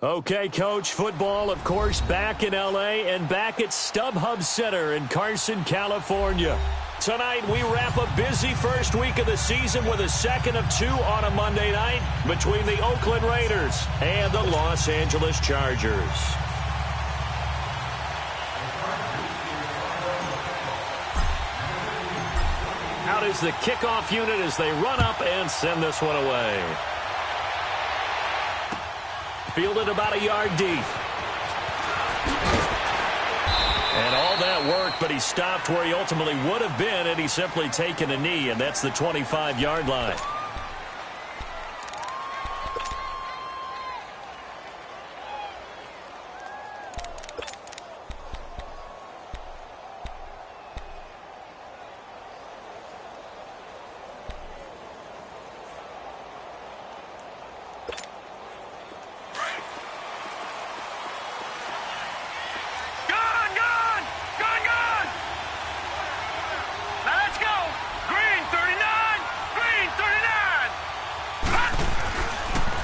Okay, Coach, football, of course, back in L.A. and back at StubHub Center in Carson, California. Tonight, we wrap a busy first week of the season with a second of two on a Monday night between the Oakland Raiders and the Los Angeles Chargers. Out is the kickoff unit as they run up and send this one away. Fielded about a yard deep. And all that work, but he stopped where he ultimately would have been had he simply taken a knee, and that's the 25-yard line.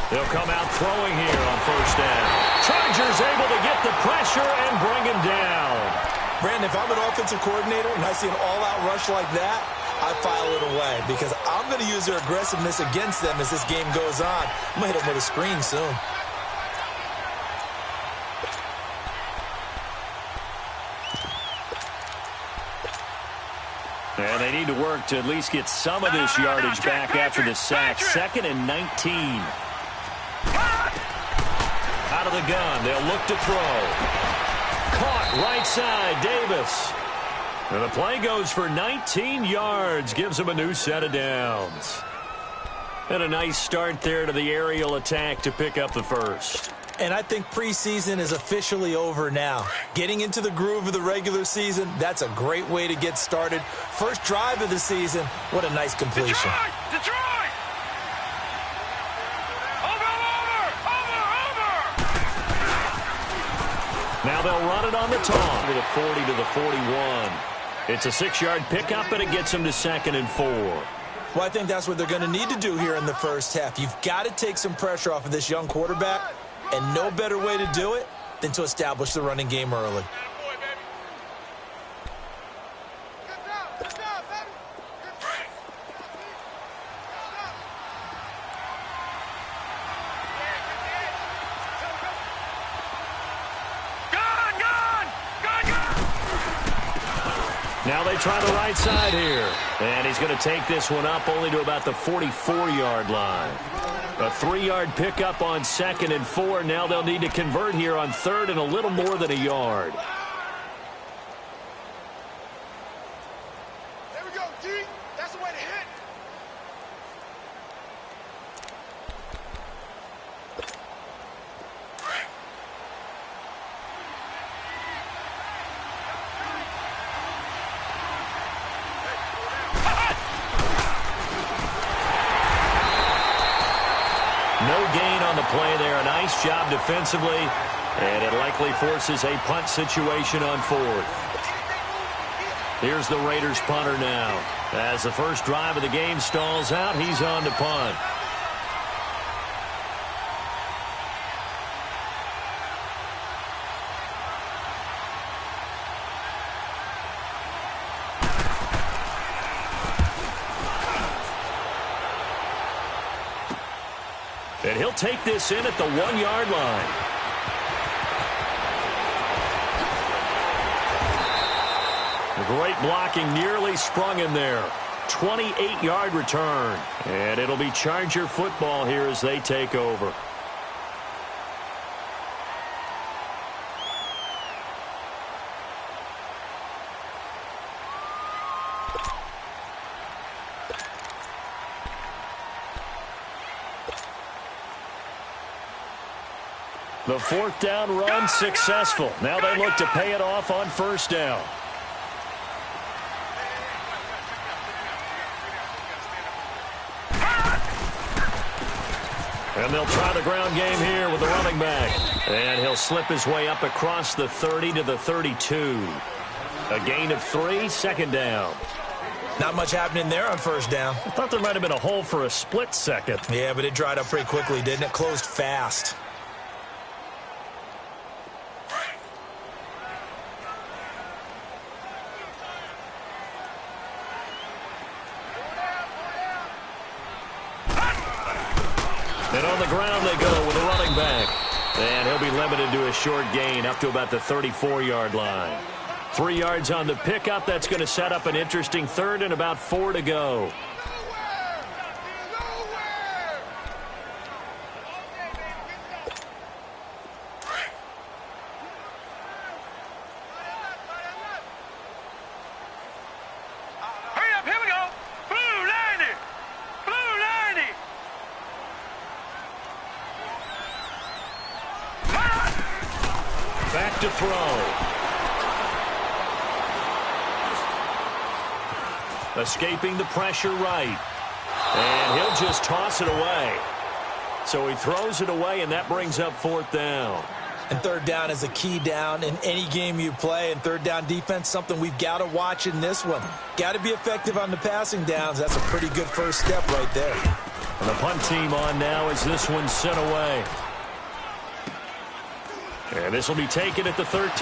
They'll come out throwing here on first down. Chargers able to get the pressure and bring him down. Brandon, if I'm an offensive coordinator and I see an all-out rush like that, I file it away because I'm going to use their aggressiveness against them as this game goes on. I'm going to hit them with a screen soon. And they need to work to at least get some of this yardage back after the sack. 2nd and 19. Out of the gun, they'll look to throw. Caught right side, Davis. And the play goes for 19 yards, gives him a new set of downs. And a nice start there to the aerial attack to pick up the first. And I think preseason is officially over now. Getting into the groove of the regular season, that's a great way to get started. First drive of the season, what a nice completion. Detroit! Now they'll run it on the taunt to the 40 to the 41. It's a 6-yard pickup, and it gets them to 2nd and 4. Well, I think that's what they're going to need to do here in the first half. You've got to take some pressure off of this young quarterback, and no better way to do it than to establish the running game early. Now they try the right side here. And he's going to take this one up only to about the 44-yard line. A 3-yard pickup on 2nd and 4. Now they'll need to convert here on 3rd and a little more than a yard. There we go, D. That's the way to hit. No gain on the play there. A nice job defensively. And it likely forces a punt situation on 4th. Here's the Raiders punter now. As the first drive of the game stalls out, he's on to punt. And he'll take this in at the 1-yard line. Great blocking, nearly sprung him there. 28-yard return. And it'll be Charger football here as they take over. The 4th down run successful. Now they look to pay it off on first down. And they'll try the ground game here with the running back. And he'll slip his way up across the 30 to the 32. A gain of 3, 2nd down. Not much happening there on first down. I thought there might have been a hole for a split second. Yeah, but it dried up pretty quickly, didn't it? Closed fast. And on the ground they go with a running back. And he'll be limited to a short gain up to about the 34-yard line. 3 yards on the pickup. That's going to set up an interesting third and about 4 to go. Back to throw. Escaping the pressure right. And he'll just toss it away. So he throws it away, and that brings up 4th down. And 3rd down is a key down in any game you play. And 3rd down defense, something we've got to watch in this one. Got to be effective on the passing downs. That's a pretty good first step right there. And the punt team on now as this one's sent away. And this will be taken at the 13.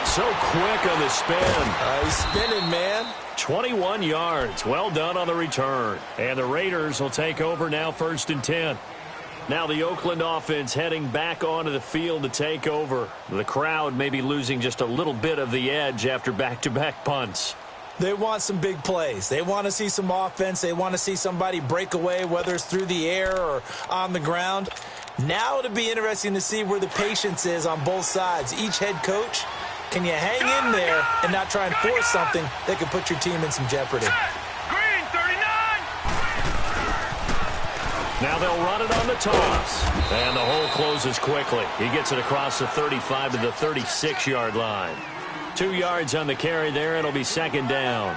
So quick on the spin. He's spinning, man. 21 yards. Well done on the return. And the Raiders will take over now 1st and 10. Now the Oakland offense heading back onto the field to take over. The crowd may be losing just a little bit of the edge after back-to-back punts. They want some big plays. They want to see some offense. They want to see somebody break away, whether it's through the air or on the ground. Now it'll be interesting to see where the patience is on both sides. Each head coach, can you hang in there and not try and force something that could put your team in some jeopardy? Green 39. Now they'll run it on the toss. And the hole closes quickly. He gets it across the 35 to the 36-yard line. 2 yards on the carry there. It'll be 2nd down.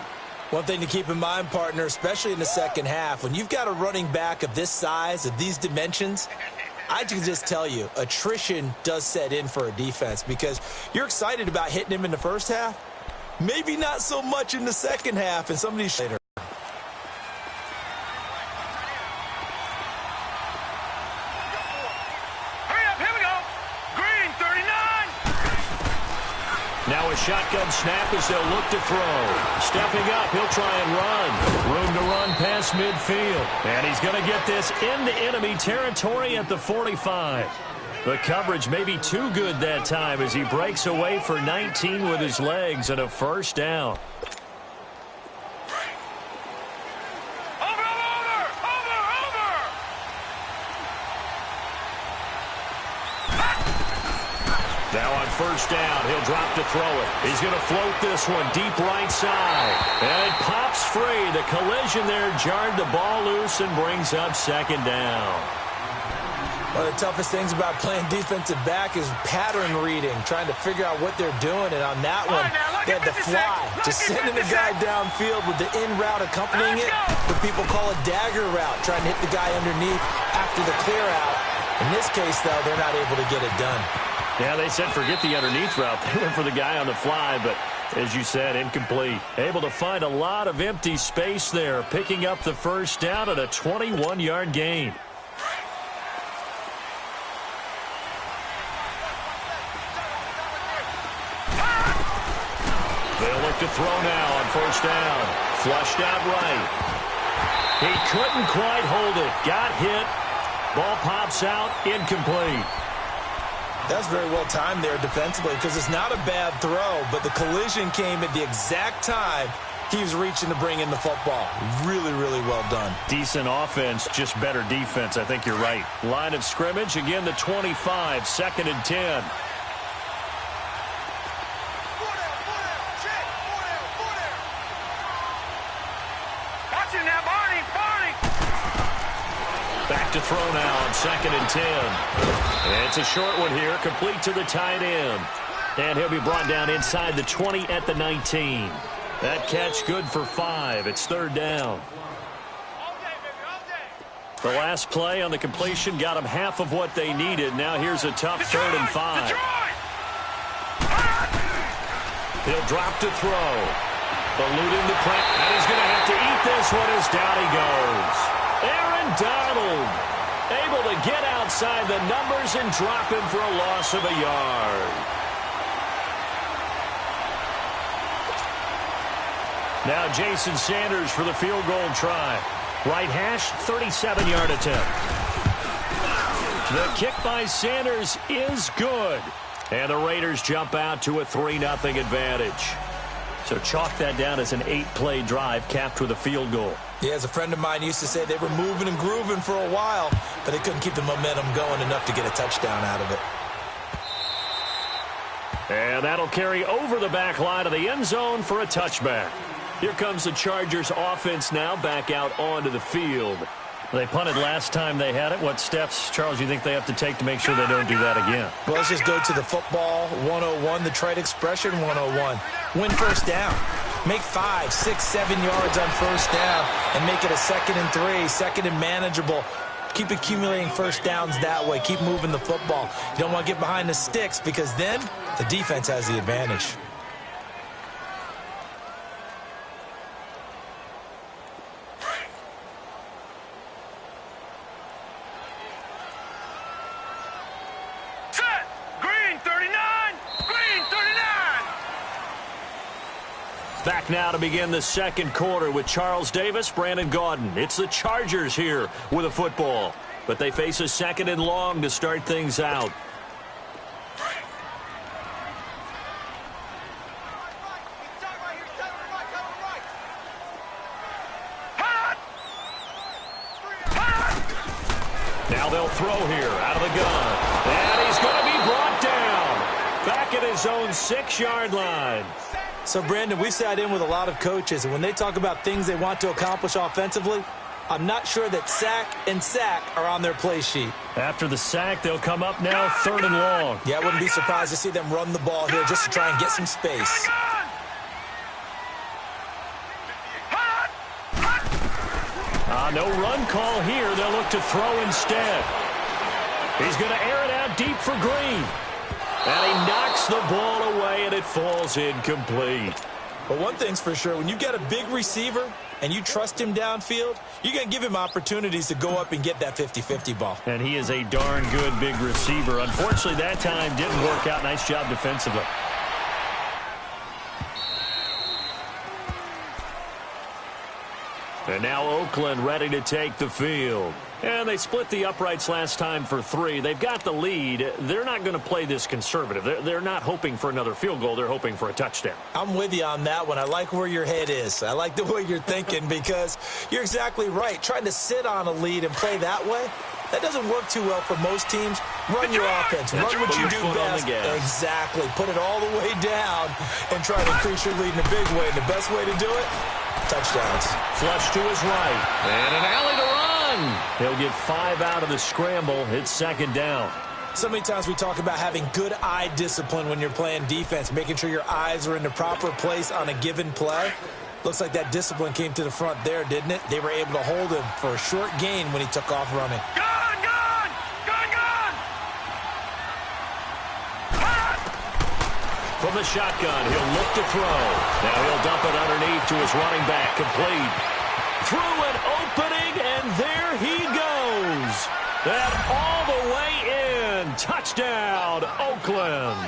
One thing to keep in mind, partner, especially in the second half, when you've got a running back of this size, of these dimensions, I can just tell you, attrition does set in for a defense because you're excited about hitting him in the first half. Maybe not so much in the second half, and some of these later. Hurry up, here we go. Green 39. Now a shotgun snap as they'll look to throw. Stepping up, he'll try and run. Room to run past midfield. And he's going to get this into enemy territory at the 45. The coverage may be too good that time as he breaks away for 19 with his legs and a 1st down. Now on 1st down, he'll drop to throw it. He's going to float this one deep right side. And it pops free. The collision there jarred the ball loose and brings up 2nd down. One of the toughest things about playing defensive back is pattern reading, trying to figure out what they're doing. And on that one, they had the fly, just sending the guy downfield with the in route accompanying it. What people call a dagger route, trying to hit the guy underneath after the clear out. In this case, though, they're not able to get it done. Yeah, they said forget the underneath route. They went for the guy on the fly, but as you said, incomplete. Able to find a lot of empty space there, picking up the 1st down at a 21-yard gain. They'll look to throw now on 1st down. Flushed out right. He couldn't quite hold it. Got hit. Ball pops out. Incomplete. That's very well timed there defensively because it's not a bad throw, but the collision came at the exact time he was reaching to bring in the football. Really, really well done. Decent offense, just better defense. I think you're right. Line of scrimmage, again, the 25, 2nd and 10. Back to throw now on 2nd and 10. And it's a short one here, complete to the tight end. And he'll be brought down inside the 20 at the 19. That catch good for 5. It's 3rd down. The last play on the completion got them half of what they needed. Now here's a tough 3rd and 5. He'll drop to throw. Eluding the press. And he's going to have to eat this one as down he goes. Aaron Donald able to get outside the numbers and drop him for a loss of a yard. Now Jason Sanders for the field goal try. Right hash, 37-yard attempt. The kick by Sanders is good. And the Raiders jump out to a 3-0 advantage. So chalk that down as an 8-play drive capped with a field goal. Yeah, as a friend of mine used to say, they were moving and grooving for a while, but they couldn't keep the momentum going enough to get a touchdown out of it. And that'll carry over the back line of the end zone for a touchback. Here comes the Chargers offense now back out onto the field. They punted last time they had it. What steps, Charles, you think they have to take to make sure they don't do that again? Well, let's just go to the football 101, the trite expression 101. Win first down. Make 5, 6, 7 yards on first down and make it a 2nd and 3, 2nd and manageable. Keep accumulating first downs that way. Keep moving the football. You don't want to get behind the sticks because then the defense has the advantage. Back now to begin the second quarter with Charles Davis, Brandon Gaudin. It's the Chargers here with a football, but they face a 2nd and long to start things out. Now they'll throw here out of the gun, and he's going to be brought down back at his own 6-yard line. So, Brandon, we sat in with a lot of coaches, and when they talk about things they want to accomplish offensively, I'm not sure that sack and sack are on their play sheet. After the sack, they'll come up now 3rd and long. Yeah, I wouldn't be surprised to see them run the ball here just to try and get some space. No run call here. They'll look to throw instead. He's going to air it out deep for Green. And he knocks the ball away, and it falls incomplete. But one thing's for sure, when you've got a big receiver and you trust him downfield, you're going to give him opportunities to go up and get that 50-50 ball. And he is a darn good big receiver. Unfortunately, that time didn't work out. Nice job defensively. And now Oakland ready to take the field. And they split the uprights last time for 3. They've got the lead. They're not going to play this conservative. They're not hoping for another field goal. They're hoping for a touchdown. I'm with you on that one. I like where your head is. I like the way you're thinking because you're exactly right. Trying to sit on a lead and play that way, that doesn't work too well for most teams. Run your offense. Run what you do best. Exactly. Put it all the way down and try to increase your lead in a big way. And the best way to do it, touchdowns. Flush to his right. And an alley to run. He'll get 5 out of the scramble. It's 2nd down. So many times we talk about having good eye discipline when you're playing defense, making sure your eyes are in the proper place on a given play. Looks like that discipline came to the front there, didn't it? They were able to hold him for a short gain when he took off running. Gun, gun! Gun, gun! From the shotgun, he'll look to throw. Now he'll dump it underneath to his running back, complete. Through an opening, and there he goes. And all the way in. Touchdown, Oakland.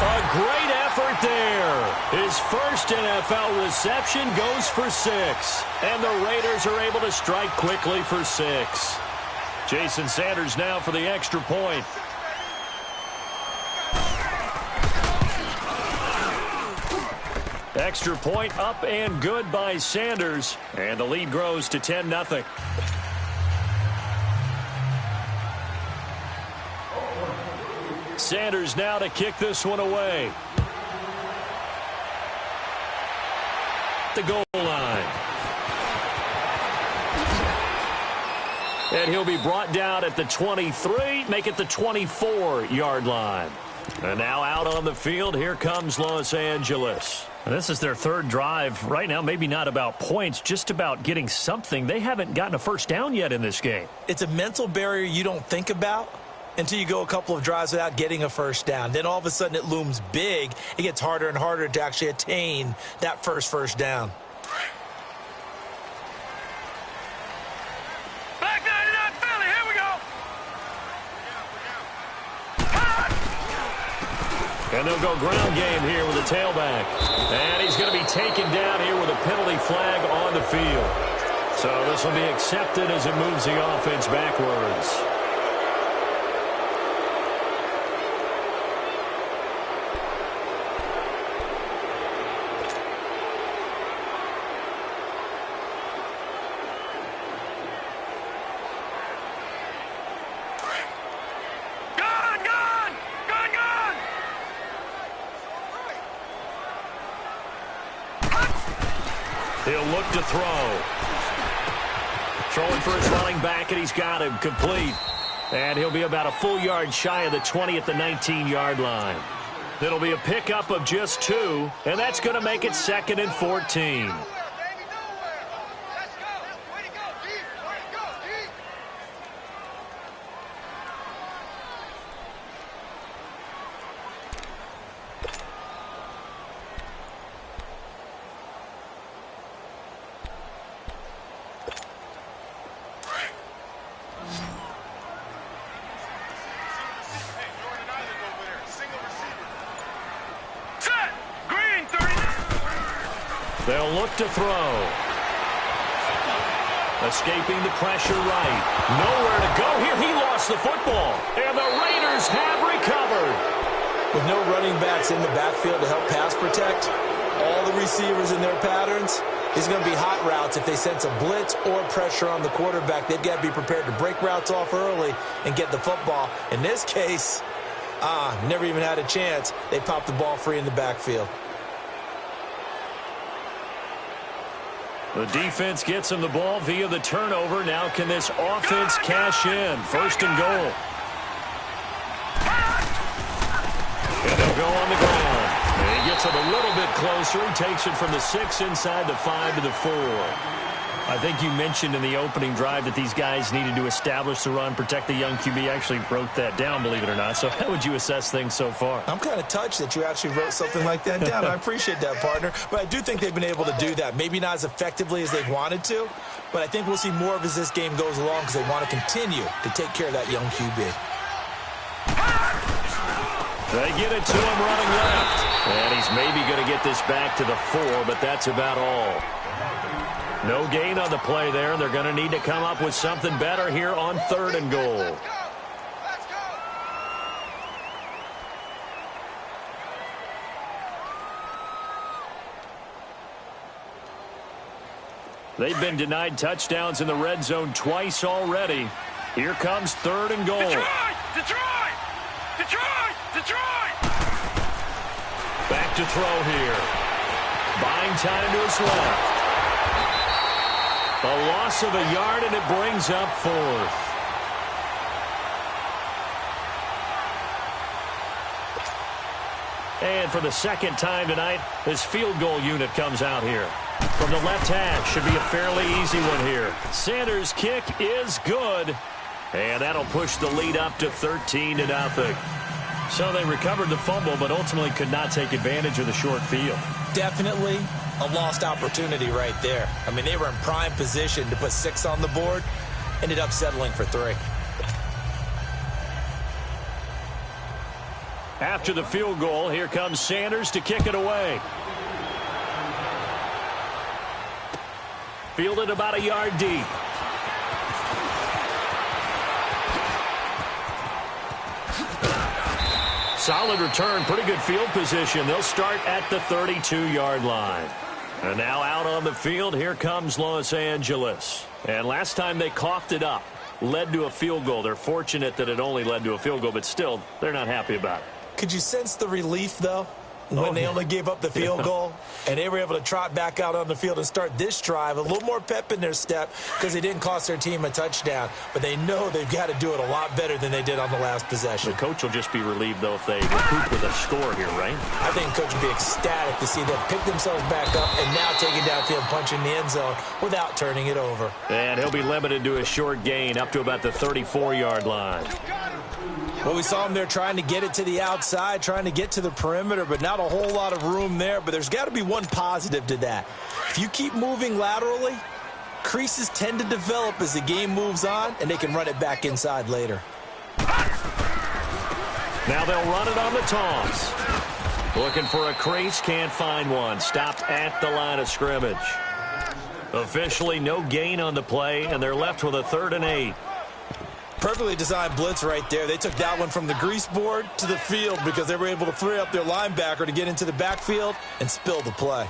A great effort there. His first NFL reception goes for 6. And the Raiders are able to strike quickly for 6. Jason Sanders now for the extra point. Extra point up and good by Sanders. And the lead grows to 10-0. Sanders now to kick this one away. The goal line. And he'll be brought down at the 23, make it the 24-yard line. And now out on the field, here comes Los Angeles. This is their 3rd drive. Right now, maybe not about points, just about getting something. They haven't gotten a first down yet in this game. It's a mental barrier you don't think about until you go a couple of drives without getting a first down. Then all of a sudden it looms big. It gets harder and harder to actually attain that first down. Back 99 Philly, here we go! And they'll go ground game here with a tailback. And he's going to be taken down here with a penalty flag on the field. So this will be accepted as it moves the offense backwards. He'll look to throw. Throwing for his running back, and he's got him complete. And he'll be about a full yard shy of the 20 at the 19-yard line. It'll be a pickup of just 2, and that's going to make it 2nd and 14. They'll look to throw. Escaping the pressure right. Nowhere to go here. He lost the football. And the Raiders have recovered. With no running backs in the backfield to help pass protect, all the receivers in their patterns, it's going to be hot routes if they sense a blitz or pressure on the quarterback. They've got to be prepared to break routes off early and get the football. In this case, never even had a chance. They popped the ball free in the backfield. The defense gets him the ball via the turnover. Now can this offense cash in? 1st and goal. And they'll go on the ground. And he gets it a little bit closer. He takes it from the 6 inside the 5 to the 4. I think you mentioned in the opening drive that these guys needed to establish the run, protect the young QB. I actually wrote that down, believe it or not. So how would you assess things so far? I'm kind of touched that you actually wrote something like that down. I appreciate that, partner. But I do think they've been able to do that. Maybe not as effectively as they've wanted to, but I think we'll see more of as this game goes along because they want to continue to take care of that young QB. They get it to him running left. And he's maybe going to get this back to the 4, but that's about all. No gain on the play there. They're going to need to come up with something better here on 3rd and goal. They've been denied touchdowns in the red zone twice already. Here comes 3rd and goal. Detroit! Back to throw here. Buying time to his left. A loss of a yard, and it brings up 4th. And for the 2nd time tonight, this field goal unit comes out here. From the left hash, should be a fairly easy one here. Sanders' kick is good. And that'll push the lead up to 13-0. So they recovered the fumble, but ultimately could not take advantage of the short field. Definitely a lost opportunity right there. I mean, they were in prime position to put 6 on the board. Ended up settling for 3. After the field goal, here comes Sanders to kick it away. Fielded about a yard deep. Solid return, pretty good field position. They'll start at the 32-yard line. And now out on the field, here comes Los Angeles. And last time they coughed it up, led to a field goal. They're fortunate that it only led to a field goal, but still, they're not happy about it. Could you sense the relief, though, when they only gave up the field goal and they were able to trot back out on the field and start this drive? A little more pep in their step because they didn't cost their team a touchdown, but they know they've got to do it a lot better than they did on the last possession. The coach will just be relieved, though, if they recoup with a score here, right? I think the coach will be ecstatic to see them pick themselves back up and now take it downfield, punch in the end zone without turning it over. And he'll be limited to a short gain up to about the 34-yard line. Well, we saw him there trying to get it to the outside, trying to get to the perimeter, but not a whole lot of room there. But there's got to be one positive to that. If you keep moving laterally, creases tend to develop as the game moves on, and they can run it back inside later. Now they'll run it on the toss. Looking for a crease, can't find one. Stopped at the line of scrimmage. Officially no gain on the play, and they're left with a 3rd and 8. Perfectly designed blitz right there. They took that one from the grease board to the field because they were able to free up their linebacker to get into the backfield and spill the play.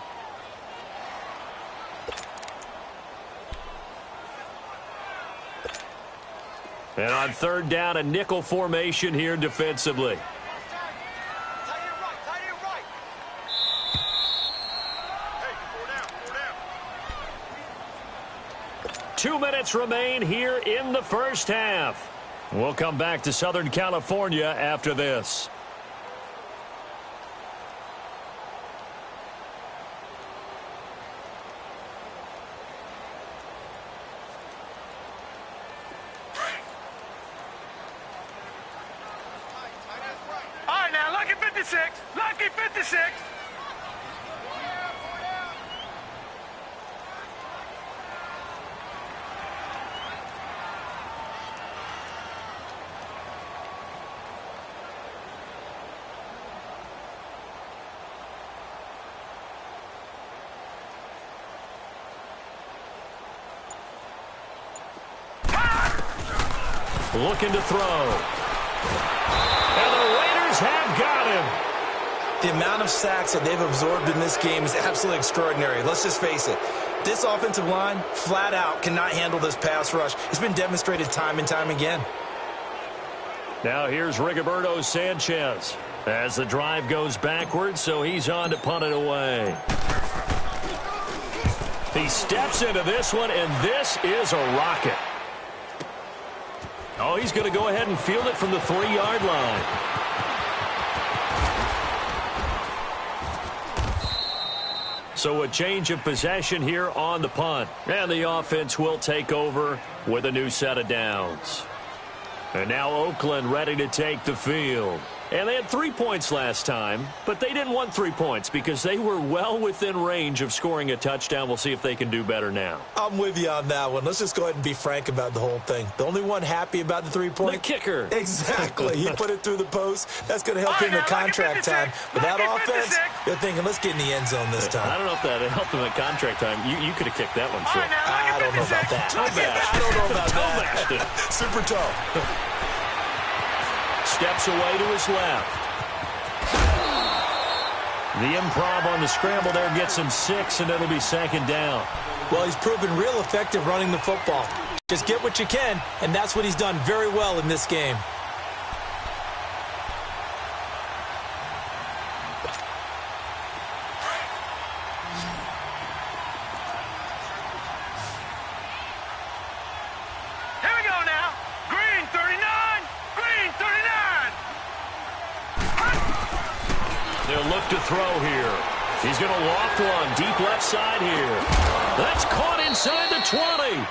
And on 3rd down, a nickel formation here defensively. 2 minutes remain here in the first half. We'll come back to Southern California after this. All right, now, lucky 56. Lucky 56. Looking to throw. And the Raiders have got him. The amount of sacks that they've absorbed in this game is absolutely extraordinary. Let's just face it. This offensive line, flat out, cannot handle this pass rush. It's been demonstrated time and time again. Now here's Rigoberto Sanchez as the drive goes backwards, so he's on to punt it away. He steps into this one, and this is a rocket. Oh, he's going to go ahead and field it from the 3-yard line. So a change of possession here on the punt. And the offense will take over with a new set of downs. And now Oakland ready to take the field. And they had 3 points last time, but they didn't want 3 points because they were well within range of scoring a touchdown. We'll see if they can do better now. I'm with you on that one. Let's just go ahead and be frank about the whole thing. The only one happy about the 3-point? The kicker. Exactly. He put it through the post. That's going to help him in contract time. But that offense, they're thinking, let's get in the end zone this time. I don't know if that helped him at contract time. You could have kicked that one, Phil. I don't know about that. I don't know about that. Super tall. Steps away to his left. The improv on the scramble there gets him 6, and it'll be 2nd down. Well, he's proven real effective running the football. Just get what you can, and that's what he's done very well in this game. Here we go now. Green 39. Green 39. They'll look to throw here. He's going to loft one deep left side here. That's caught inside the 20.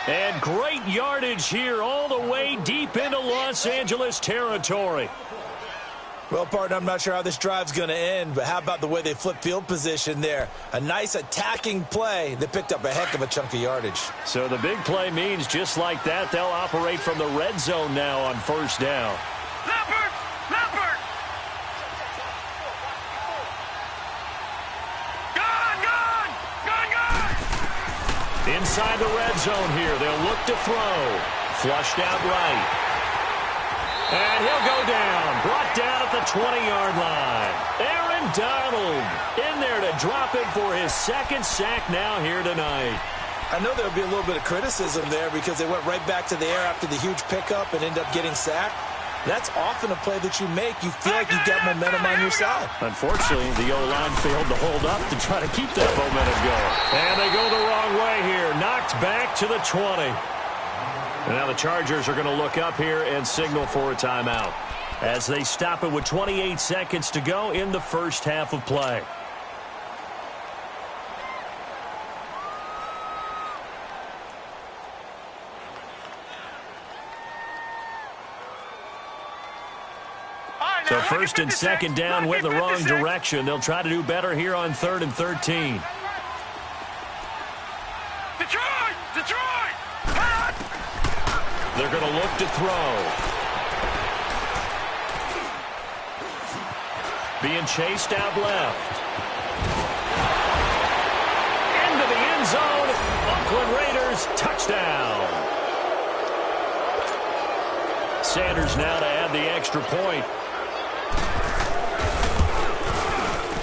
And great yardage here all the way deep into Los Angeles territory. Well, partner, I'm not sure how this drive's going to end, but how about the way they flip field position there? A nice attacking play that picked up a heck of a chunk of yardage. So the big play means just like that, they'll operate from the red zone now on 1st down. Leopard! Leopard! Inside the red zone here. They'll look to throw. Flushed out right. And he'll go down. Brought down at the 20-yard line. Aaron Donald in there to drop it for his 2nd sack now here tonight. I know there'll be a little bit of criticism there because they went right back to the air after the huge pickup and ended up getting sacked. That's often a play that you make. You feel like you got momentum on your side. Unfortunately, the O-line failed to hold up to try to keep that momentum going. And they go the wrong way here. Knocked back to the 20. And now the Chargers are going to look up here and signal for a timeout as they stop it with 28 seconds to go in the first half of play. So 1st and 2nd down went the wrong direction. They'll try to do better here on 3rd and 13. Detroit! Detroit! They're going to look to throw. Being chased out left. Into the end zone. Sanders now to add the extra point.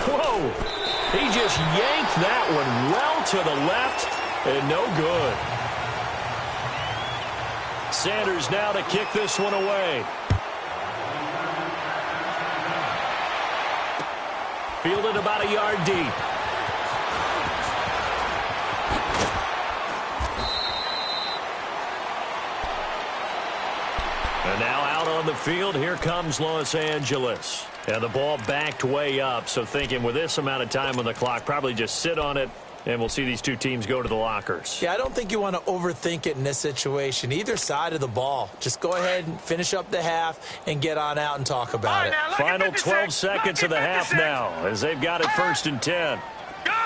Whoa! He just yanked that one well to the left and no good. Sanders now to kick this one away. Fielded about a yard deep. And now out on the field, here comes Los Angeles. And the ball backed way up, so thinking with this amount of time on the clock, probably just sit on it, and we'll see these two teams go to the lockers. Yeah, I don't think you want to overthink it in this situation. Either side of the ball. Just go ahead and finish up the half and get on out and talk about it. Final 12 seconds of the half now as they've got it 1st and 10. Gone!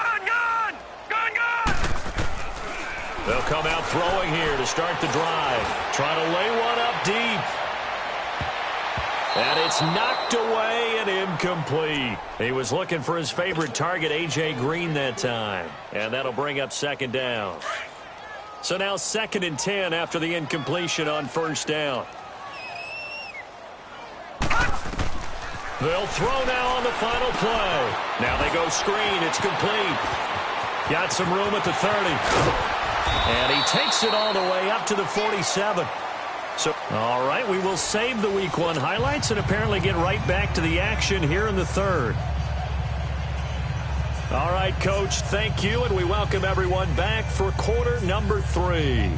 They'll come out throwing here to start the drive. Trying to lay one up deep. And it's knocked away and incomplete. He was looking for his favorite target, A.J. Green, that time. And that'll bring up 2nd down. So now 2nd and 10 after the incompletion on 1st down. They'll throw now on the final play. Now they go screen. It's complete. Got some room at the 30. And he takes it all the way up to the 47. So, all right, we will save the Week 1 highlights and apparently get right back to the action here in the 3rd. All right, Coach, thank you, and we welcome everyone back for quarter number 3.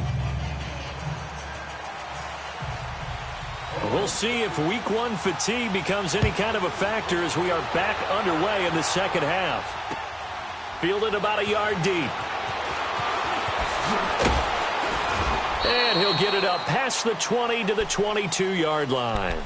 We'll see if Week 1 fatigue becomes any kind of a factor as we are back underway in the 2nd half. Fielded about a yard deep. And he'll get it up past the 20 to the 22-yard line.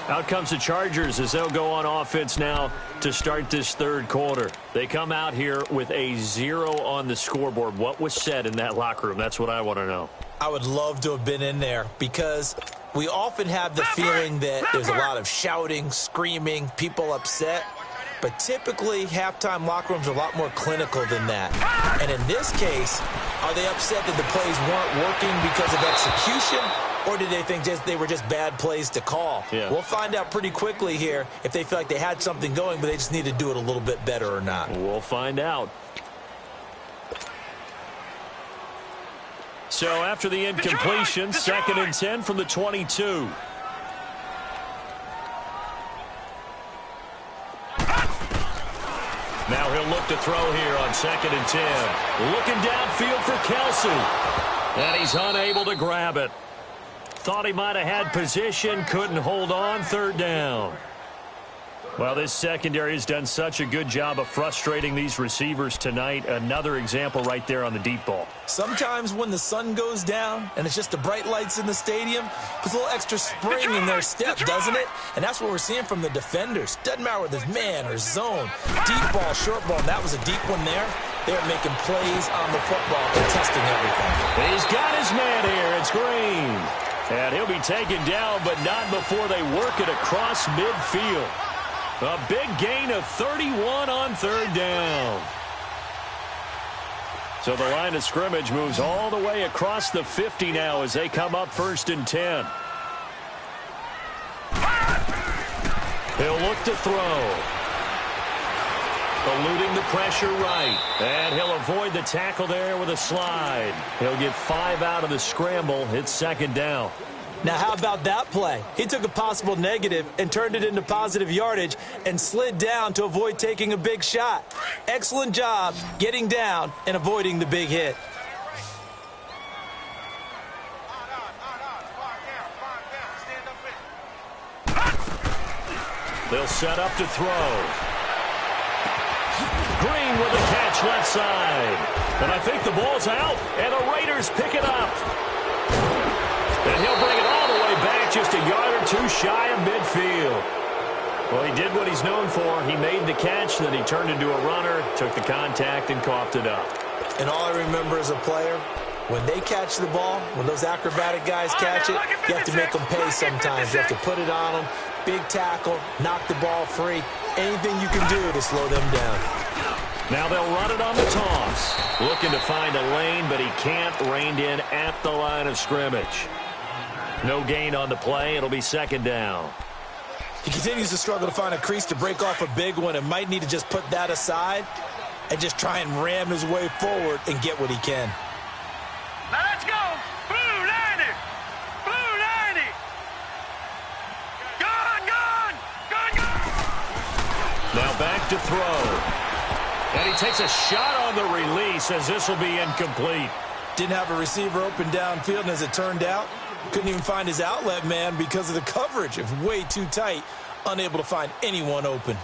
Out comes the Chargers as they'll go on offense now to start this 3rd quarter. They come out here with a 0 on the scoreboard. What was said in that locker room? That's what I want to know. I would love to have been in there because we often have the feeling that there's a lot of shouting, screaming, people upset. But typically, halftime locker rooms are a lot more clinical than that. And in this case, are they upset that the plays weren't working because of execution, or did they think they were just bad plays to call? Yeah. We'll find out pretty quickly here if they feel like they had something going, but they just need to do it a little bit better or not. We'll find out. So after the incompletion, 2nd and 10 from the 22. Now he'll look to throw here on 2nd and 10. Looking downfield for Kelsey. And he's unable to grab it. Thought he might have had position, couldn't hold on, 3rd down. Well, this secondary has done such a good job of frustrating these receivers tonight. Another example right there on the deep ball. Sometimes when the sun goes down and it's just the bright lights in the stadium, puts a little extra spring in their step, doesn't it? And that's what we're seeing from the defenders. Doesn't matter whether it's man or zone. Deep ball, short ball, and that was a deep one there. They're making plays on the football, contesting everything. He's got his man here. It's Green. And he'll be taken down, but not before they work it across midfield. A big gain of 31 on 3rd down. So the line of scrimmage moves all the way across the 50 now as they come up 1st and 10. He'll look to throw. Eluding the pressure right. And he'll avoid the tackle there with a slide. He'll get 5 out of the scramble. It's 2nd down. Now, how about that play? He took a possible negative and turned it into positive yardage and slid down to avoid taking a big shot. Excellent job getting down and avoiding the big hit. They'll set up to throw. Green with a catch left side. And I think the ball's out, and the Raiders pick it up. And he'll bring it all the way back just a yard or 2 shy of midfield. Well, he did what he's known for. He made the catch, then he turned into a runner, took the contact, and coughed it up. And all I remember as a player, when they catch the ball, when those acrobatic guys catch it, you have to make them pay sometimes. You have to put it on them, big tackle, knock the ball free. Anything you can do to slow them down. Now they'll run it on the toss. Looking to find a lane, but he can't. Reined in at the line of scrimmage. No gain on the play. It'll be second down. He continues to struggle to find a crease to break off a big one and might need to just put that aside and just try and ram his way forward and get what he can. Now let's go. Blue 90. Blue 90. Gone. Now back to throw. And he takes a shot on the release as this will be incomplete. Didn't have a receiver open downfield, and as it turned out, couldn't even find his outlet man because of the coverage. It was way too tight, unable to find anyone open.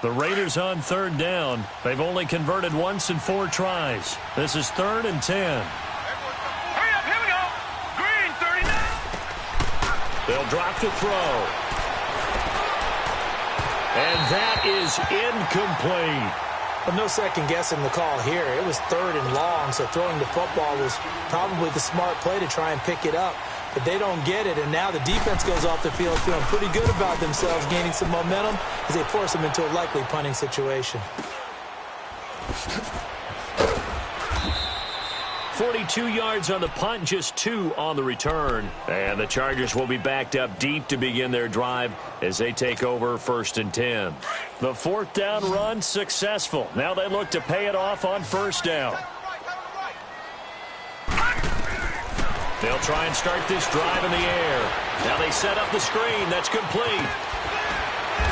The Raiders on third down. They've only converted once in 4 tries. This is 3rd and 10. Hurry up, here we go. Green 39. They'll drop to throw. And that is incomplete. Well, no second guessing the call here. It was 3rd and long, so throwing the football was probably the smart play to try and pick it up. But they don't get it, and now the defense goes off the field feeling pretty good about themselves, gaining some momentum as they force them into a likely punting situation. 42 yards on the punt, just 2 on the return. And the Chargers will be backed up deep to begin their drive as they take over 1st and 10. The 4th down run successful. Now they look to pay it off on 1st down. They'll try and start this drive in the air. Now they set up the screen. That's complete.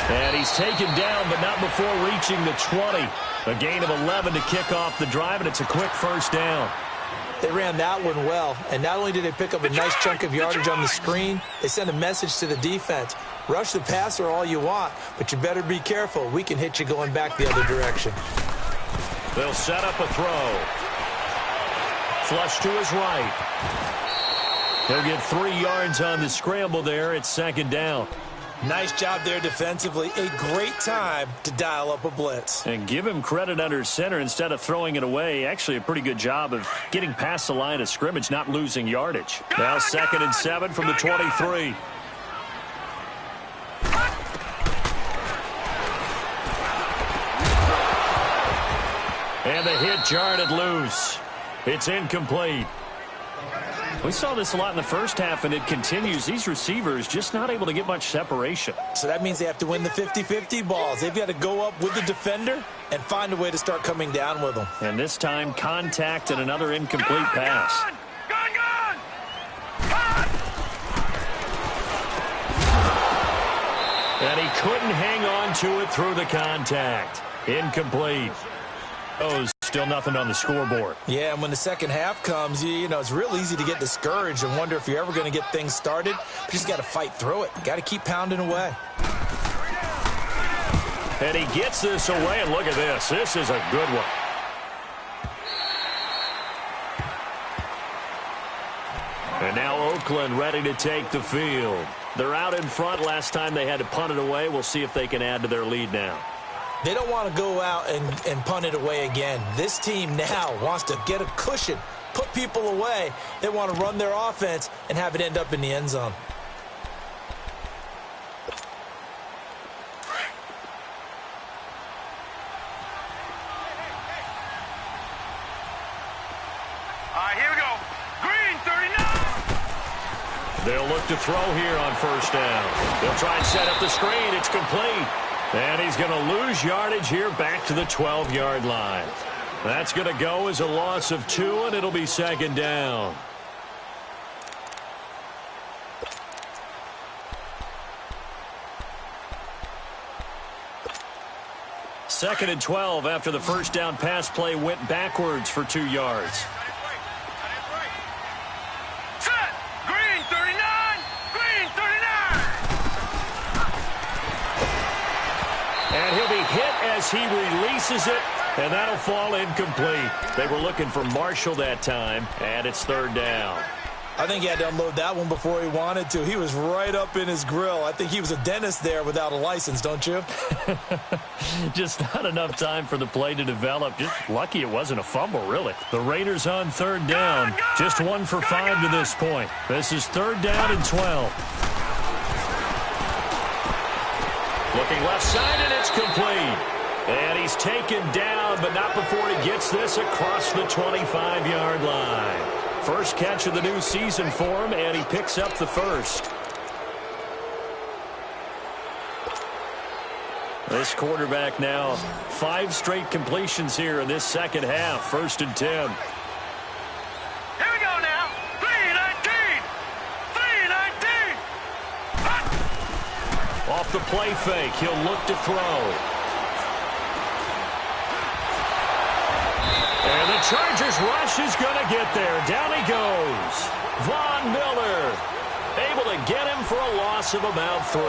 And he's taken down, but not before reaching the 20. A gain of 11 to kick off the drive, and it's a quick 1st down. They ran that one well, and not only did they pick up a nice chunk of yardage on the screen, they sent a message to the defense. Rush the passer all you want, but you better be careful. We can hit you going back the other direction. They'll set up a throw. Flush to his right. He'll get 3 yards on the scramble there. It's 2nd down. Nice job there defensively. A great time to dial up a blitz. And give him credit under center instead of throwing it away. Actually a pretty good job of getting past the line of scrimmage, not losing yardage. Now 2nd and 7 from the 23. And the hit jarred it loose. It's incomplete. We saw this a lot in the first half, and it continues. These receivers just not able to get much separation. So that means they have to win the 50-50 balls. They've got to go up with the defender and find a way to start coming down with them. And this time, contact and another incomplete pass. Gone. And he couldn't hang on to it through the contact. Incomplete. Oh, still nothing on the scoreboard. Yeah, and when the second half comes, you know, it's real easy to get discouraged and wonder if you're ever going to get things started. You just got to fight through it. Got to keep pounding away. And he gets this away, and look at this. This is a good one. And now Oakland ready to take the field. They're out in front. Last time they had to punt it away. We'll see if they can add to their lead now. They don't want to go out and punt it away again. This team now wants to get a cushion, put people away. They want to run their offense and have it end up in the end zone. All right, here we go. Green 39. They'll look to throw here on 1st down. They'll try and set up the screen. It's complete. And he's going to lose yardage here back to the 12-yard line. That's going to go as a loss of 2, and it'll be 2nd down. Second and 12 after the 1st down pass play went backwards for 2 yards. Set. Green 39. Green 39. And he'll be hit as he releases it, and that'll fall incomplete. They were looking for Marshall that time, and it's 3rd down. I think he had to unload that one before he wanted to. He was right up in his grill. I think he was a dentist there without a license, don't you? Just not enough time for the play to develop. Just lucky it wasn't a fumble, really. The Raiders on 3rd down. Just 1 for 5 to this point. This is 3rd down and 12. Looking left side, and it's complete. And he's taken down, but not before he gets this across the 25-yard line. First catch of the new season for him, and he picks up the first. This quarterback now 5 straight completions here in this second half. 1st and 10. Here we go now. 3-19. 3-19. Off the play fake, he'll look to throw. And the Chargers rush is going to get there. Down he goes. Von Miller able to get him for a loss of about 3.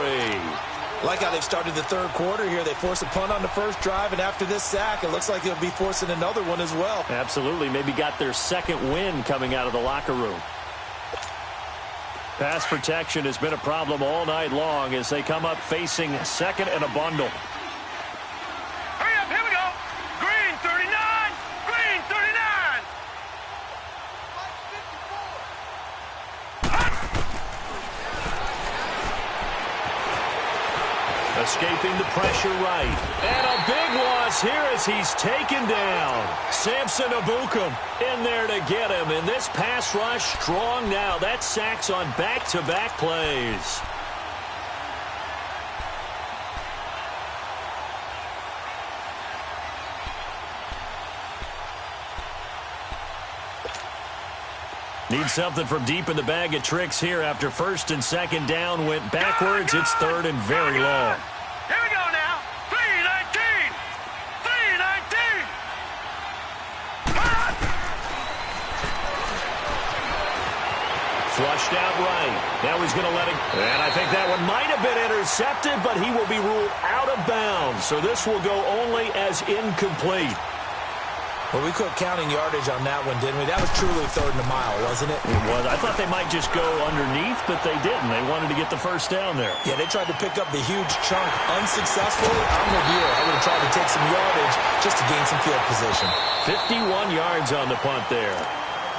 Like how they've started the third quarter here. They force a punt on the first drive, and after this sack, it looks like they'll be forcing another one as well. Absolutely. Maybe got their second win coming out of the locker room. Pass protection has been a problem all night long as they come up facing second and a bundle. Hurry up, here we go. Green 39. Green 39. Escaping the pressure right. And a big loss here as he's taken down. Samson Abukum in there to get him. And this pass rush strong now. That's sacks on back-to-back plays. Need something from deep in the bag of tricks here after 1st and 2nd down went backwards. It's 3rd and very long. Here we go now. 3-19. 3-19. Flushed out right. Now he's going to let it. And I think that one might have been intercepted, but he will be ruled out of bounds. So this will go only as incomplete. Well, we quit counting yardage on that one, didn't we? That was truly 3rd and a mile, wasn't it? It was. I thought they might just go underneath, but they didn't. They wanted to get the first down there. Yeah, they tried to pick up the huge chunk unsuccessfully. I'm with you. I would have tried to take some yardage just to gain some field position. 51 yards on the punt there.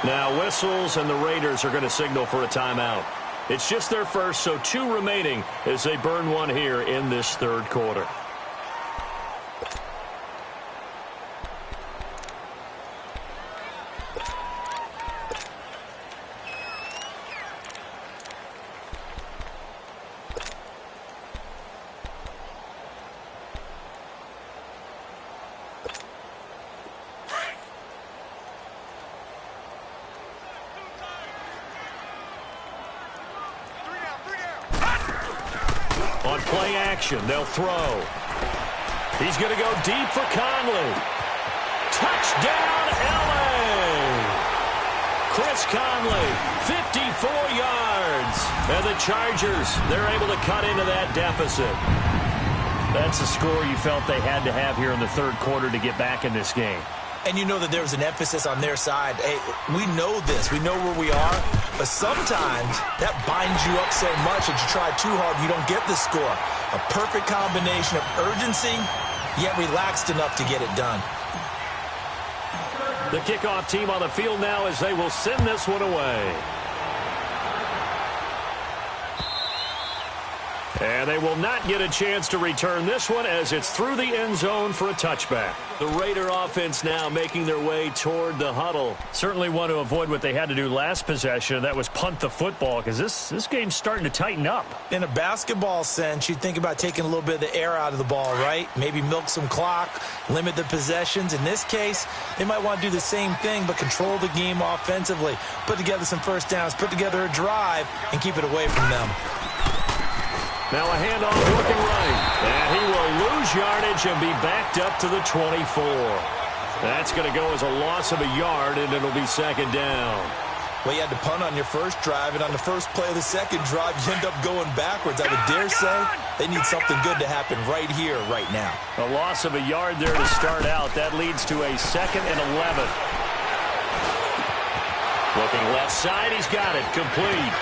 Now whistles, and the Raiders are going to signal for a timeout. It's just their first, so 2 remaining as they burn one here in this 3rd quarter. On play action, they'll throw. He's going to go deep for Conley. Touchdown, L.A. Chris Conley, 54 yards. And the Chargers, they're able to cut into that deficit. That's a score you felt they had to have here in the 3rd quarter to get back in this game. And you know that there was an emphasis on their side. Hey, we know this. We know where we are. But sometimes that binds you up so much that you try too hard and you don't get the score. A perfect combination of urgency, yet relaxed enough to get it done. The kickoff team on the field now as they will send this one away. And they will not get a chance to return this one as it's through the end zone for a touchback. The Raider offense now making their way toward the huddle. Certainly want to avoid what they had to do last possession. That was punt the football because this game's starting to tighten up. In a basketball sense, you think about taking a little bit of the air out of the ball, right? Maybe milk some clock, limit the possessions. In this case, they might want to do the same thing but control the game offensively. Put together some first downs, put together a drive, and keep it away from them. Now a handoff looking right. And he will lose yardage and be backed up to the 24. That's going to go as a loss of a yard, and it'll be 2nd down. Well, you had to punt on your first drive, and on the first play of the second drive, you end up going backwards. I would dare say they need something good to happen right here, right now. A loss of a yard there to start out. That leads to a 2nd and 11. Looking left side, he's got it. Complete.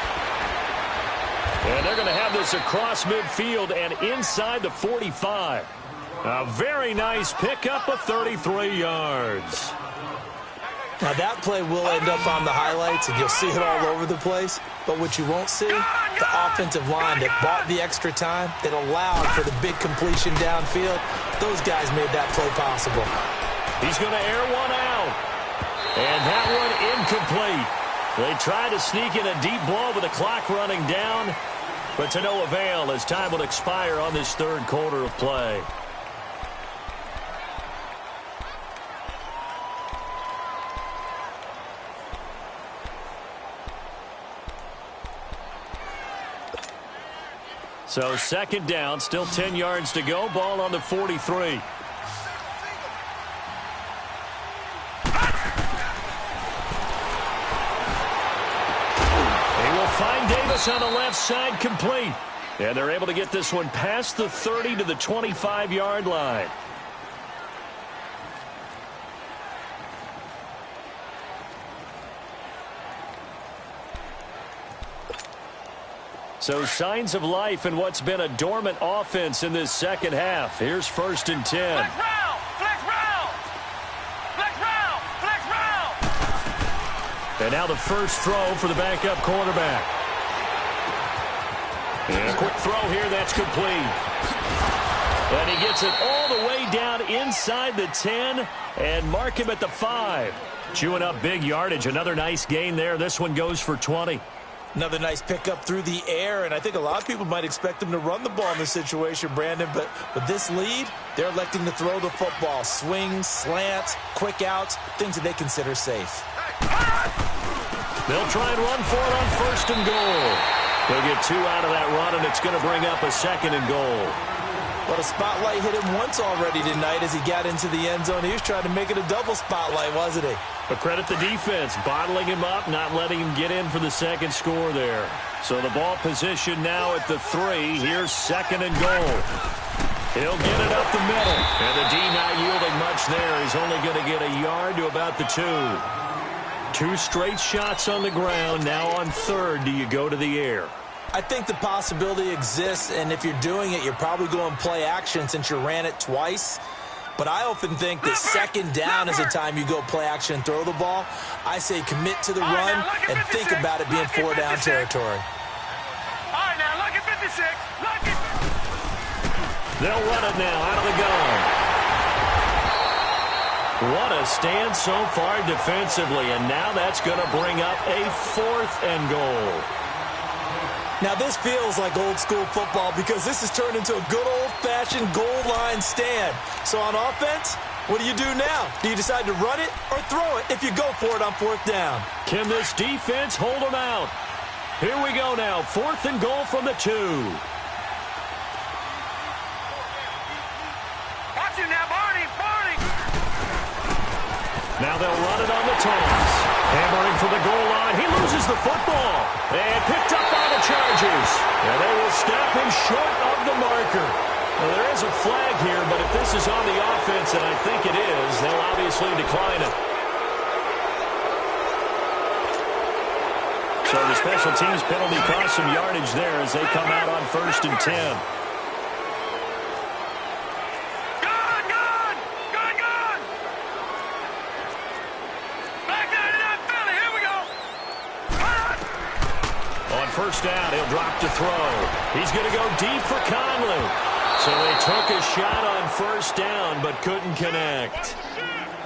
And they're going to have this across midfield and inside the 45. A very nice pickup of 33 yards. Now that play will end up on the highlights, and you'll see it all over the place. But what you won't see the offensive line that bought the extra time, that allowed for the big completion downfield. Those guys made that play possible. He's going to air one out. And that one incomplete. They try to sneak in a deep ball with the clock running down, but to no avail as time will expire on this third quarter of play. So second down, still 10 yards to go. Ball on the 43. They will find Davis on the left side, complete. And they're able to get this one past the 30 to the 25-yard line. So signs of life in what's been a dormant offense in this second half. Here's 1st and 10. Flex round! Flex round! Flex round! Flex round! And now the first throw for the backup quarterback. And a quick throw here, that's complete. And he gets it all the way down inside the 10 and mark him at the 5. Chewing up big yardage. Another nice gain there. This one goes for 20. Another nice pickup through the air, and I think a lot of people might expect them to run the ball in this situation, Brandon, but with this lead, they're electing to throw the football. Swings, slants, quick outs, things that they consider safe. They'll try and run for it on 1st and goal. They'll get 2 out of that run, and it's going to bring up a 2nd and goal. Well, the spotlight hit him once already tonight as he got into the end zone. He was trying to make it a double spotlight, wasn't he? But credit the defense, bottling him up, not letting him get in for the second score there. So the ball position now at the 3. Here's 2nd and goal. He'll get it up the middle. And the D not yielding much there. He's only going to get a yard to about the 2. 2 straight shots on the ground. Now on 3rd, do you go to the air? I think the possibility exists, and if you're doing it, you're probably going play action since you ran it twice. But I often think that 2nd down is the time you go play action and throw the ball. I say commit to the run and think about it being 4-down territory. All right, now, look at 56. Look at... They'll run it now out of the gun. What a stand so far defensively, and now that's going to bring up a 4th and goal. Now, this feels like old-school football because this has turned into a good old-fashioned goal line stand. So on offense, what do you do now? Do you decide to run it or throw it if you go for it on 4th down? Can this defense hold them out? Here we go now, 4th and goal from the 2. Watch it now, Barney! Barney! Now they'll run it on the toss. Hammering for the goal line. He loses the football. And picked up by the Chargers. And they will stop him short of the marker. Well, there is a flag here, but if this is on the offense, and I think it is, they'll obviously decline it. So the special teams penalty cost some yardage there as they come out on 1st and 10. First down, he'll drop to throw. He's going to go deep for Conley. So they took a shot on 1st down, but couldn't connect.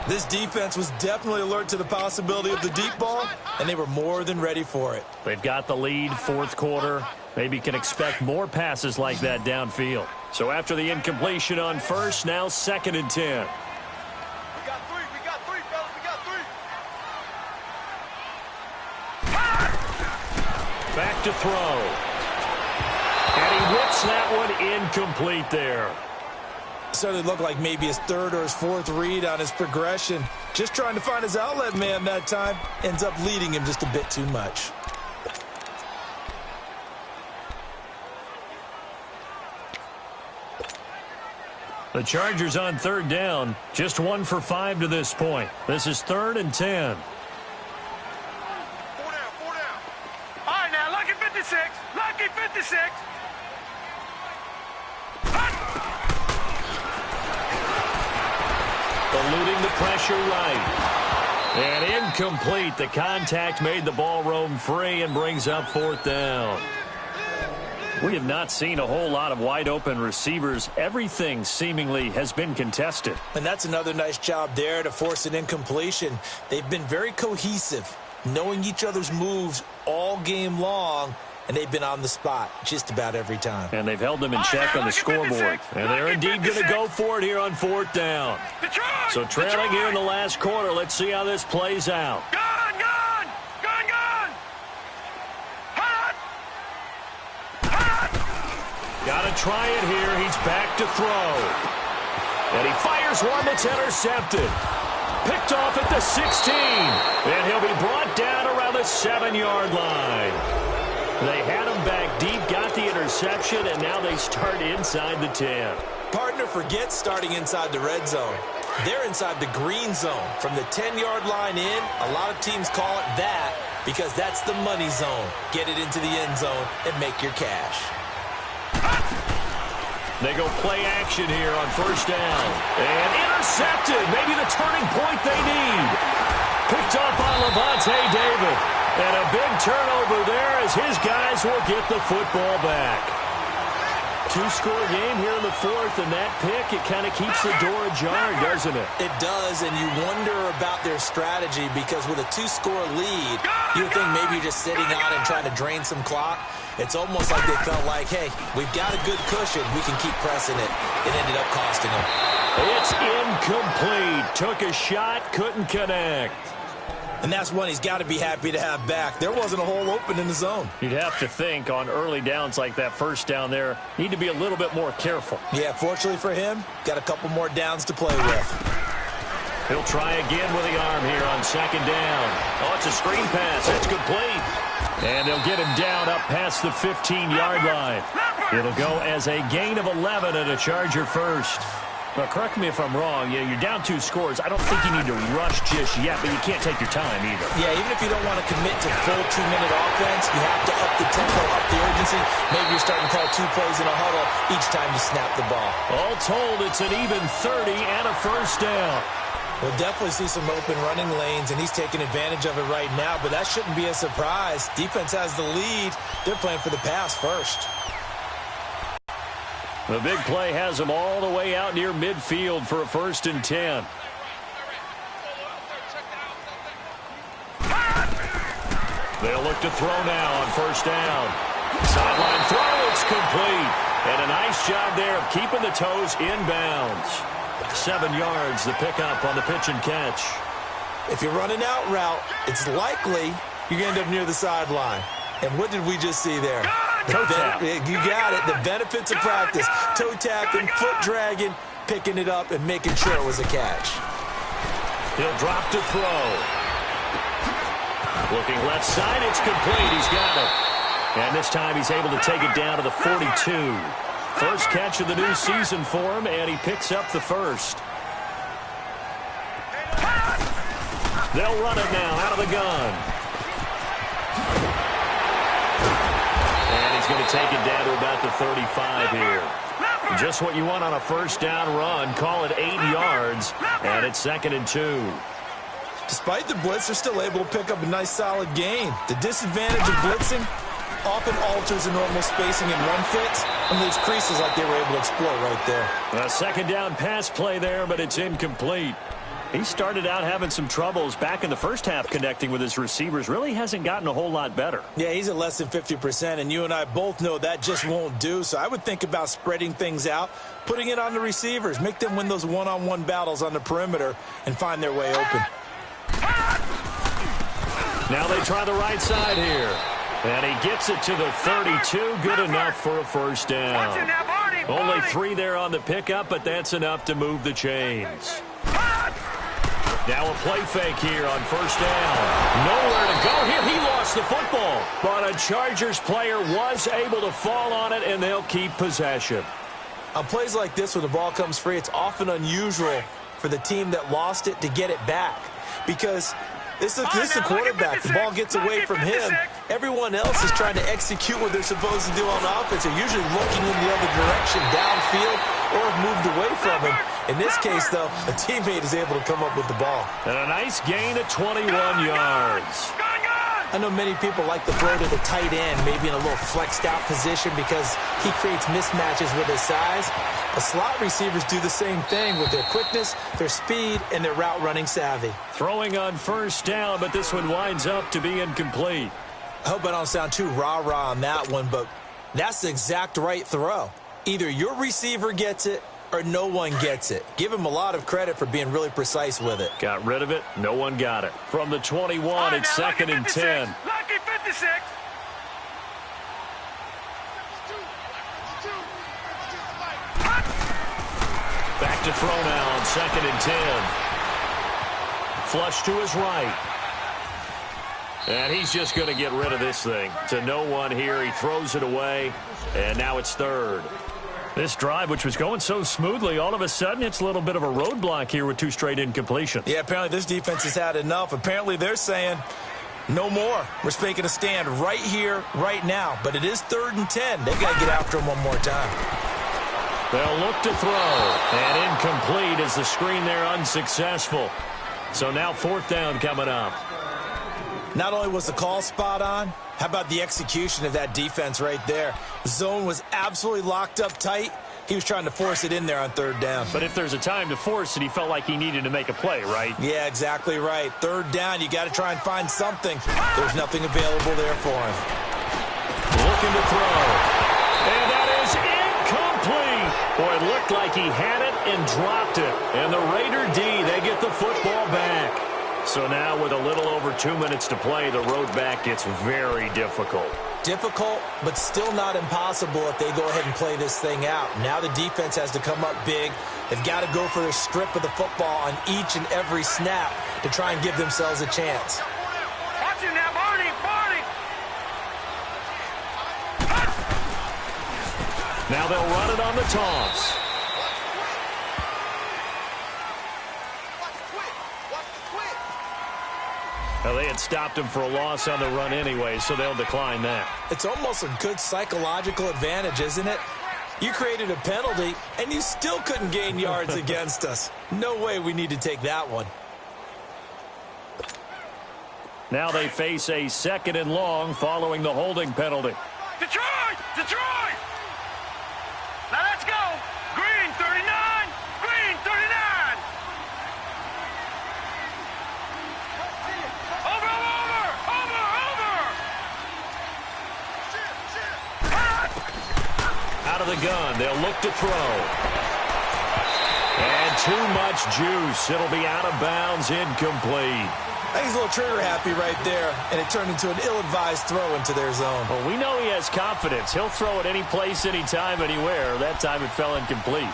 This defense was definitely alert to the possibility of the deep ball, and they were more than ready for it. They've got the lead, 4th quarter. Maybe can expect more passes like that downfield. So after the incompletion on 1st, now 2nd and 10. Back to throw. And he whips that one incomplete there. Certainly looked like maybe his 3rd or his 4th read on his progression. Just trying to find his outlet man that time. Ends up leading him just a bit too much. The Chargers on 3rd down. Just 1 for 5 to this point. This is 3rd and 10. Lucky 56. Eluding the pressure right. And incomplete. The contact made the ball roam free and brings up 4th down. We have not seen a whole lot of wide-open receivers. Everything seemingly has been contested. And that's another nice job there to force an incompletion. They've been very cohesive, knowing each other's moves all game long, and they've been on the spot just about every time. And they've held them in check on the scoreboard. And they're indeed going to go for it here on 4th down. So trailing here in the last quarter. Let's see how this plays out. Got to try it here. He's back to throw. And he fires one that's intercepted. Picked off at the 16. And he'll be brought down around the 7-yard line. They had him back deep, got the interception, and now they start inside the 10. Partner forgets starting inside the red zone. They're inside the green zone. From the 10-yard line in, a lot of teams call it that because that's the money zone. Get it into the end zone and make your cash. They go play action here on 1st down. And intercepted. Maybe the turning point they need. Picked up by Levante David. And a big turnover there as his guys will get the football back. 2-score game here in the 4th, and that pick, it kind of keeps the door ajar, doesn't it? It does, and you wonder about their strategy because with a 2-score lead, you would think maybe you're just sitting on and trying to drain some clock. It's almost like they felt like, hey, we've got a good cushion. We can keep pressing it. It ended up costing them. It's incomplete. Took a shot, couldn't connect. And that's one he's got to be happy to have back. There wasn't a hole open in the zone. You'd have to think on early downs like that 1st down there, need to be a little bit more careful. Yeah, fortunately for him, got a couple more downs to play with. He'll try again with the arm here on 2nd down. Oh, it's a screen pass. It's complete. And they'll get him down up past the 15-yard line. It'll go as a gain of 11 and a Charger first. Now, correct me if I'm wrong. Yeah, you're down 2 scores. I don't think you need to rush just yet, but you can't take your time either. Yeah, even if you don't want to commit to full 2-minute offense, you have to up the tempo, up the urgency. Maybe you're starting to call 2 plays in a huddle each time you snap the ball. All told, it's an even 30 and a 1st down. We'll definitely see some open running lanes, and he's taking advantage of it right now, but that shouldn't be a surprise. Defense has the lead. They're playing for the pass first. The big play has them all the way out near midfield for a 1st and 10. They'll look to throw now on 1st down. Sideline throw, it's complete. And a nice job there of keeping the toes inbounds. 7 yards, the pickup on the pitch and catch. If you're running out route, it's likely you're going to end up near the sideline. And what did we just see there? Toe tap. You got it. The benefits of practice. Toe tapping, foot dragging, picking it up, and making sure it was a catch. He'll drop to throw. Looking left side, it's complete. He's got it. And this time he's able to take it down to the 42. First catch of the new season for him, and he picks up the 1st. They'll run it now out of the gun. And he's going to take it down to about the 35 here. Just what you want on a 1st down run. Call it 8 yards, and it's 2nd and 2. Despite the blitz, they're still able to pick up a nice solid gain. The disadvantage of blitzing often alters the normal spacing and run fits, and leaves creases like they were able to exploit right there. A 2nd down pass play there, but it's incomplete. He started out having some troubles back in the 1st half connecting with his receivers. Really hasn't gotten a whole lot better. Yeah, he's at less than 50%, and you and I both know that just won't do. So I would think about spreading things out, putting it on the receivers, make them win those one-on-one battles on the perimeter, and find their way open. Now they try the right side here. And he gets it to the 32. Good enough for a 1st down. Only 3 there on the pickup, but that's enough to move the chains. Now a play fake here on 1st down. Nowhere to go here. He lost the football. But a Chargers player was able to fall on it, and they'll keep possession. On plays like this, when the ball comes free, it's often unusual for the team that lost it to get it back. Because this is the quarterback. The ball gets away from him. Everyone else is trying to execute what they're supposed to do on offense. They're usually looking in the other direction, downfield, or have moved away from him. In this case, though, a teammate is able to come up with the ball. And a nice gain of 21 yards. I know many people like to throw to the tight end, maybe in a little flexed out position because he creates mismatches with his size. The slot receivers do the same thing with their quickness, their speed, and their route running savvy. Throwing on first down, but this one winds up to be incomplete. I hope I don't sound too rah-rah on that one, but that's the exact right throw. Either your receiver gets it or no one gets it. Give him a lot of credit for being really precise with it. Got rid of it. No one got it. From the 21, it's second and 10. Lucky 56. Back to throw now on second and 10. Flush to his right. And he's just going to get rid of this thing. To no one here. He throws it away. And now it's third. This drive, which was going so smoothly, all of a sudden it's a little bit of a roadblock here with 2 straight incompletions. Yeah, apparently this defense has had enough. Apparently they're saying no more. We're making a stand right here, right now. But it is third and 10. They've got to get after him one more time. They'll look to throw. And incomplete as the screen there unsuccessful. So now fourth down coming up. Not only was the call spot on, how about the execution of that defense right there? The zone was absolutely locked up tight. He was trying to force it in there on third down. But if there's a time to force it, he felt like he needed to make a play, right? Yeah, exactly right. Third down, you got to try and find something. There's nothing available there for him. Looking to throw. And that is incomplete. Boy, it looked like he had it and dropped it. And the Raider D, they get the football back. So now with a little over 2 minutes to play, the road back gets very difficult. Difficult, but still not impossible if they go ahead and play this thing out. Now the defense has to come up big. They've got to go for their strip of the football on each and every snap to try and give themselves a chance. Watch it now, Barney, Barney. Now they'll run it on the toss. Well, they had stopped him for a loss on the run anyway, so they'll decline that. It's almost a good psychological advantage, isn't it? You created a penalty, and you still couldn't gain yards against us. No way we need to take that one. Now they face a second and long following the holding penalty. Detroit! Detroit! Now let's go! Green 39! Green 39! Over! Out of the gun, they'll look to throw. And too much juice. It'll be out of bounds, incomplete. I think he's a little trigger happy right there, and it turned into an ill-advised throw into their zone. Well, we know he has confidence. He'll throw it any place, anytime, anywhere. That time it fell incomplete.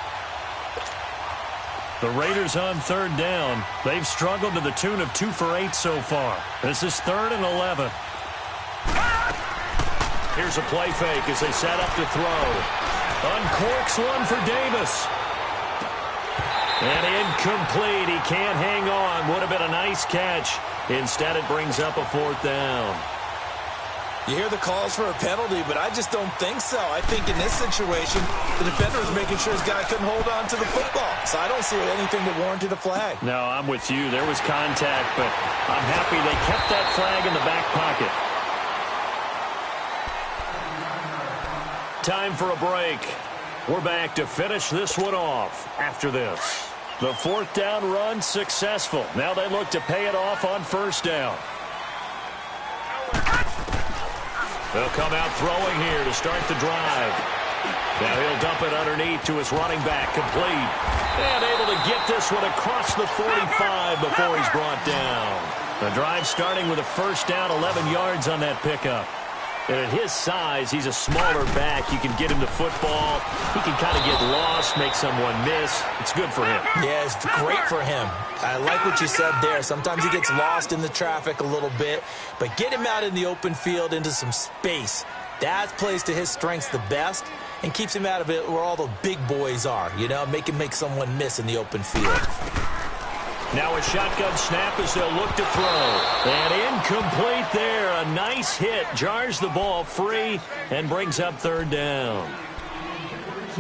The Raiders on third down. They've struggled to the tune of 2 for 8 so far. This is 3rd and 11. Here's a play fake as they set up to throw. Uncorks one for Davis. And incomplete. He can't hang on. Would have been a nice catch. Instead, it brings up a 4th down. You hear the calls for a penalty, but I just don't think so. I think in this situation, the defender was making sure his guy couldn't hold on to the football. So I don't see anything that warranted a flag. No, I'm with you. There was contact, but I'm happy they kept that flag in the back pocket. Time for a break. We're back to finish this one off after this. The 4th down run successful. Now they look to pay it off on first down. They'll come out throwing here to start the drive. Now he'll dump it underneath to his running back, complete. And able to get this one across the 45 before he's brought down. The drive starting with a first down, 11 yards on that pickup. And at his size, he's a smaller back. You can get him the football. He can kind of get lost, make someone miss. It's good for him. Yeah, it's great for him. I like what you said there. Sometimes he gets lost in the traffic a little bit, but get him out in the open field into some space. That plays to his strengths the best and keeps him out of it where all the big boys are, you know, make him make someone miss in the open field. Now a shotgun snap as they'll look to throw. And incomplete there. A nice hit. Jars the ball free and brings up third down.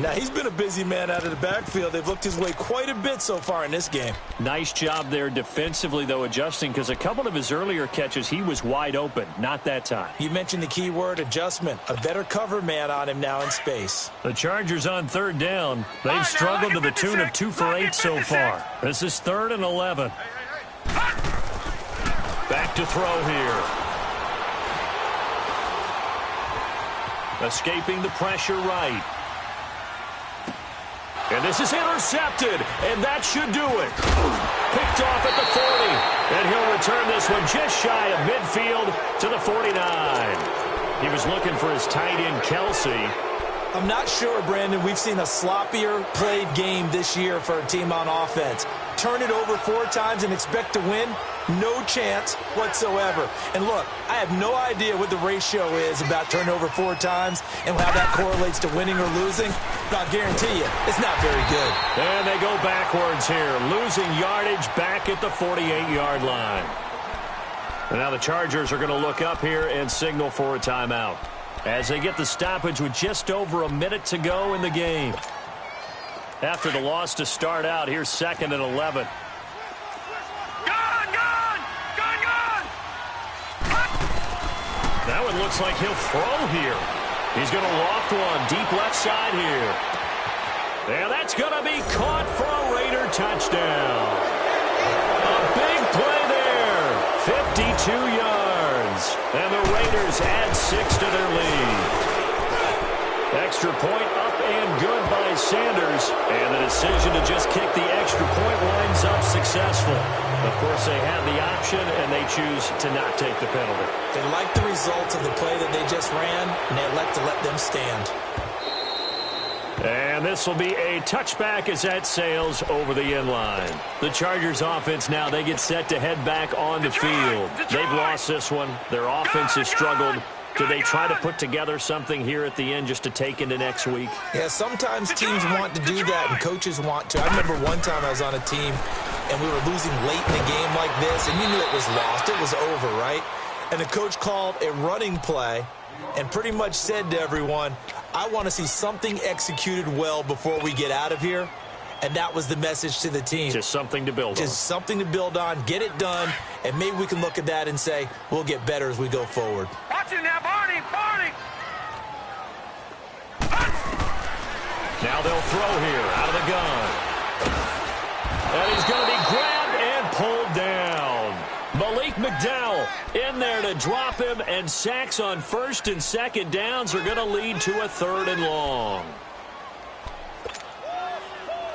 Now, he's been a busy man out of the backfield. They've looked his way quite a bit so far in this game. Nice job there defensively, though, adjusting, because a couple of his earlier catches, he was wide open. Not that time. You mentioned the key word, adjustment. A better cover man on him now in space. The Chargers on third down. They've struggled to the tune of 2 for 8 so far. This is 3rd and 11. Back to throw here. Escaping the pressure right. And this is intercepted, and that should do it. Picked off at the 40, and he'll return this one just shy of midfield to the 49. He was looking for his tight end, Kelsey. I'm not sure, Brandon, we've seen a sloppier played game this year for a team on offense. Turn it over 4 times and expect to win? No chance whatsoever. And look, I have no idea what the ratio is about turnover 4 times and how that correlates to winning or losing. But I'll guarantee you, it's not very good. And they go backwards here, losing yardage back at the 48-yard line. And now the Chargers are going to look up here and signal for a timeout as they get the stoppage with just over a minute to go in the game. After the loss to start out, here's 2nd and 11. That one looks like he'll throw here. He's going to loft one deep left side here. And that's going to be caught for a Raider touchdown. A big play there. 52 yards. And the Raiders add 6 to their lead. Extra point up and good by Sanders. And the decision to just kick the extra point winds up successful. Of course, they have the option, and they choose to not take the penalty. They like the results of the play that they just ran, and they elect to let them stand. And this will be a touchback as that sails over the end line. The Chargers offense now, they get set to head back on the field. They've lost this one. Their offense has struggled. Do they try to put together something here at the end just to take into next week? Yeah, sometimes teams want to do that, and coaches want to. I remember one time I was on a team, and we were losing late in the game like this, and you knew it was lost. It was over, right? And the coach called a running play and pretty much said to everyone, I want to see something executed well before we get out of here. And that was the message to the team. Just something to build on. Just something to build on, get it done, and maybe we can look at that and say, we'll get better as we go forward. Watch it now, Barney, Barney. Now they'll throw here out of the gun. And he's going to be grabbed and pulled down. Malik McDowell in there to drop him, and sacks on 1st and 2nd downs are going to lead to a 3rd and long.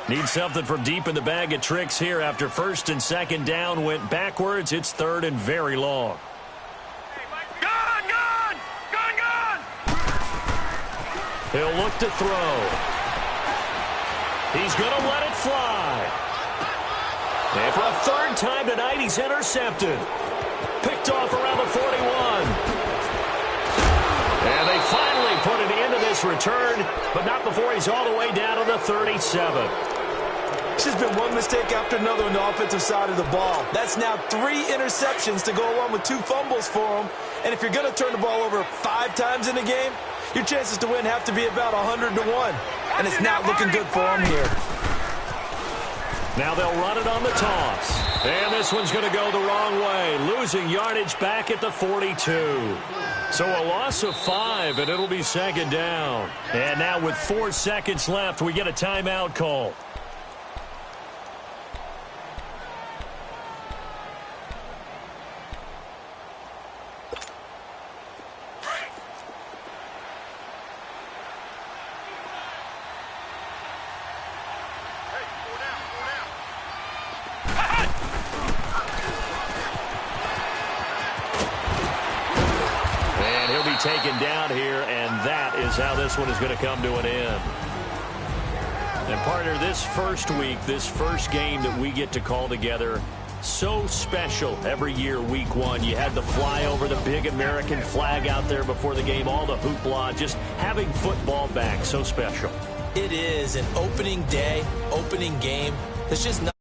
Need something from deep in the bag of tricks here after 1st and 2nd down went backwards. It's 3rd and very long. Gun, gun, gun, gun. He'll look to throw. He's going to let it fly. And for a 3rd time tonight, he's intercepted. Picked off around the 41. And they finally put an end to this return, but not before he's all the way down to the 37. It's just been one mistake after another on the offensive side of the ball. That's now 3 interceptions to go along with 2 fumbles for him. And if you're going to turn the ball over 5 times in a game, your chances to win have to be about 100 to 1. And it's not looking good for him here. Now they'll run it on the toss. And this one's going to go the wrong way, losing yardage back at the 42. So a loss of 5, and it'll be 2nd down. And now with 4 seconds left, we get a timeout call. Taken down here, and that is how this one is going to come to an end. And partner, this first week, this first game that we get to call together, so special every year, week 1. You had the flyover, the big American flag out there before the game, all the hoopla, just having football back, so special. It is an opening day, opening game. It's just not